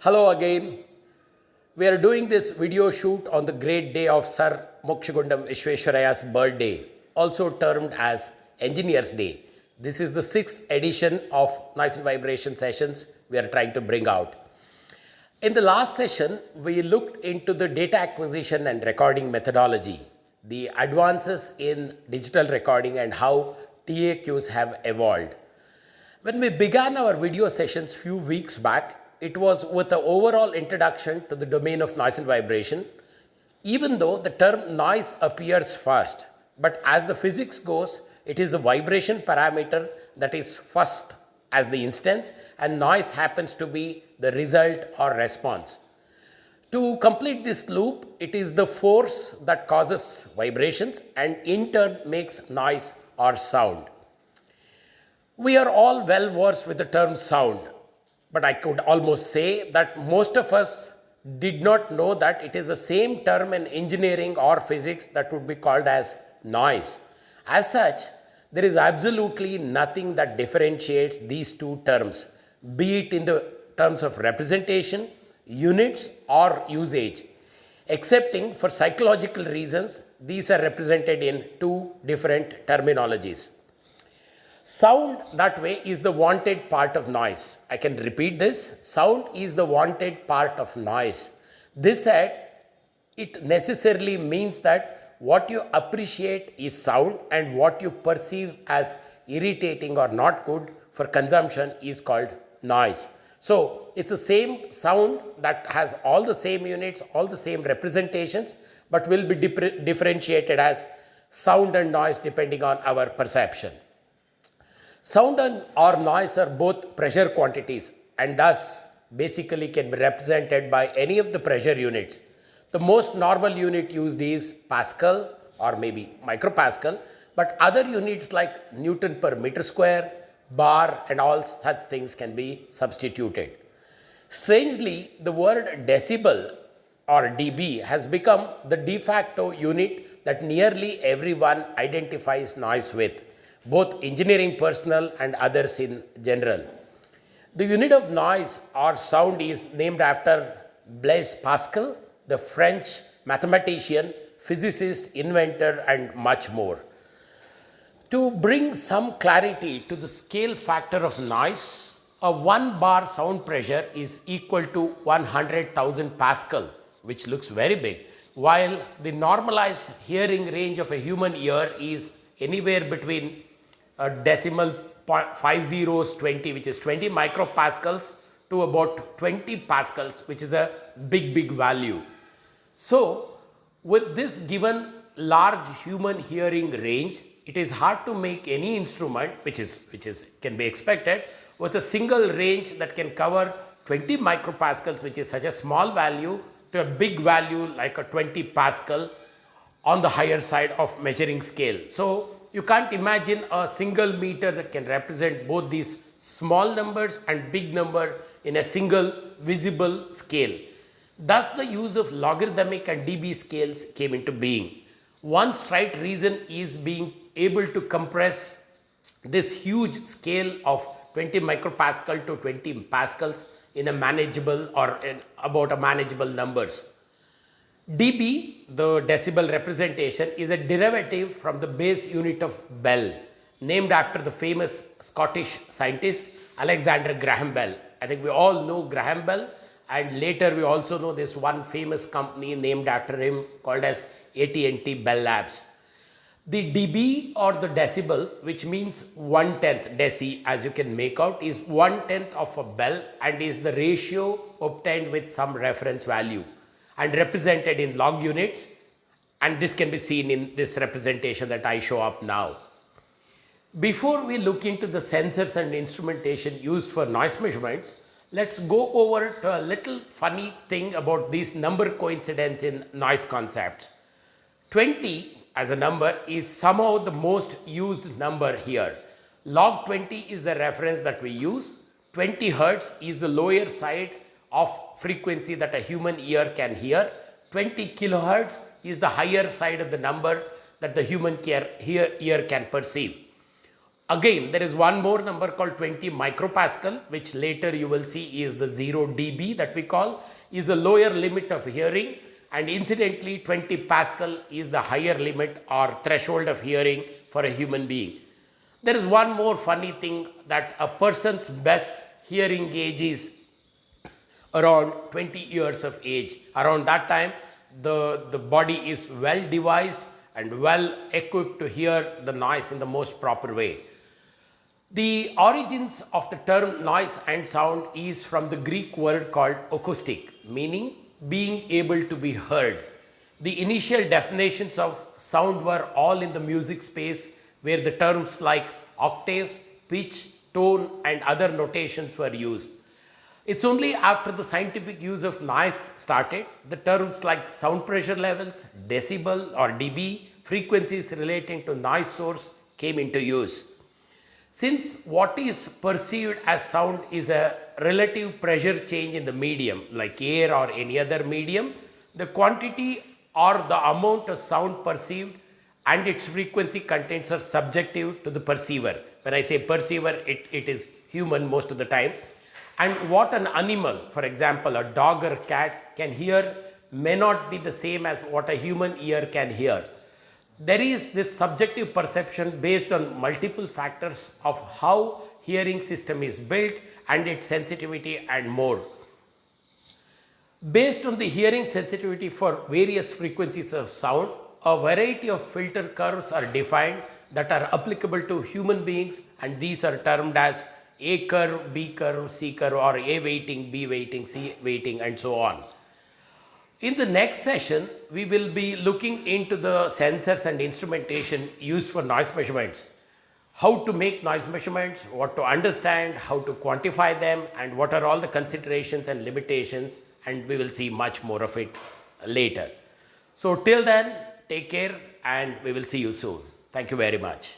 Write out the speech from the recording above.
Hello again. We are doing this video shoot on the great day of Sir Mokshagundam Vishweshwaraya's birthday, also termed as Engineer's Day. This is the 6th edition of Noise and Vibration sessions we are trying to bring out. In the last session, we looked into the data acquisition and recording methodology, the advances in digital recording and how TAQs have evolved. When we began our video sessions few weeks back, it was with an overall introduction to the domain of noise and vibration, even though the term noise appears first. But as the physics goes, it is the vibration parameter that is first as the instance, and noise happens to be the result or response. To complete this loop, it is the force that causes vibrations and in turn makes noise or sound. We are all well versed with the term sound, but I could almost say that most of us did not know that it is the same term in engineering or physics that would be called as noise. As such, there is absolutely nothing that differentiates these two terms, be it in the terms of representation, units, or usage. Excepting for psychological reasons, these are represented in two different terminologies. Sound, that way, is the wanted part of noise. I can repeat this. Sound is the wanted part of noise. This said, it necessarily means that what you appreciate is sound and what you perceive as irritating or not good for consumption is called noise. So, it's the same sound that has all the same units, all the same representations, but will be differentiated as sound and noise depending on our perception. Sound or noise are both pressure quantities and thus basically can be represented by any of the pressure units. The most normal unit used is Pascal or maybe micropascal, but other units like Newton per meter square, bar and all such things can be substituted. Strangely, the word decibel or dB has become the de facto unit that nearly everyone identifies noise with, both engineering personnel and others in general. The unit of noise or sound is named after Blaise Pascal, the French mathematician, physicist, inventor, and much more. To bring some clarity to the scale factor of noise, a 1 bar sound pressure is equal to 100,000 Pascal, which looks very big, while the normalized hearing range of a human ear is anywhere between a decimal 5 zeros 20, which is 20 micropascals, to about 20 pascals, which is a big value. So, with this given large human hearing range, it is hard to make any instrument, which can be expected, with a single range that can cover 20 micropascals, which is such a small value, to a big value like a 20 pascal on the higher side of measuring scale. So, you can't imagine a single meter that can represent both these small numbers and big number in a single visible scale. Thus, the use of logarithmic and dB scales came into being. One trite reason is being able to compress this huge scale of 20 micropascal to 20 pascals in a manageable or in about a manageable numbers. dB, the decibel representation, is a derivative from the base unit of Bell, named after the famous Scottish scientist Alexander Graham Bell. I think we all know Graham Bell, and later we also know this one famous company named after him called as AT&T Bell Labs. The dB or the decibel, which means 1/10 deci, as you can make out, is 1/10 of a bell and is the ratio obtained with some reference value and represented in log units, and this can be seen in this representation that I show up now. Before we look into the sensors and instrumentation used for noise measurements, let's go over to a little funny thing about this number coincidence in noise concepts. 20 as a number is somehow the most used number here. Log 20 is the reference that we use. 20 hertz is the lower side of frequency that a human ear can hear. 20 kilohertz is the higher side of the number that the human ear can perceive. Again, there is one more number called 20 micropascal, which later you will see is the 0 dB that we call, is the lower limit of hearing, and incidentally 20 pascal is the higher limit or threshold of hearing for a human being. There is one more funny thing, that a person's best hearing gauge is around 20 years of age. Around that time, the body is well devised and well equipped to hear the noise in the most proper way. The origins of the term noise and sound is from the Greek word called acoustic, meaning being able to be heard. The initial definitions of sound were all in the music space, where the terms like octaves, pitch, tone, and other notations were used. It's only after the scientific use of noise started, the terms like sound pressure levels, decibel or dB, frequencies relating to noise source came into use. Since what is perceived as sound is a relative pressure change in the medium, like air or any other medium, the quantity or the amount of sound perceived and its frequency contents are subjective to the perceiver. When I say perceiver, it is human most of the time. And what an animal, for example, a dog or cat can hear may not be the same as what a human ear can hear. There is this subjective perception based on multiple factors of how hearing system is built and its sensitivity and more. Based on the hearing sensitivity for various frequencies of sound, a variety of filter curves are defined that are applicable to human beings, and these are termed as A curve, B curve, C curve, or A weighting, B weighting, C weighting, and so on. In the next session, we will be looking into the sensors and instrumentation used for noise measurements. How to make noise measurements, what to understand, how to quantify them, and what are all the considerations and limitations, and we will see much more of it later. So till then, take care and we will see you soon. Thank you very much.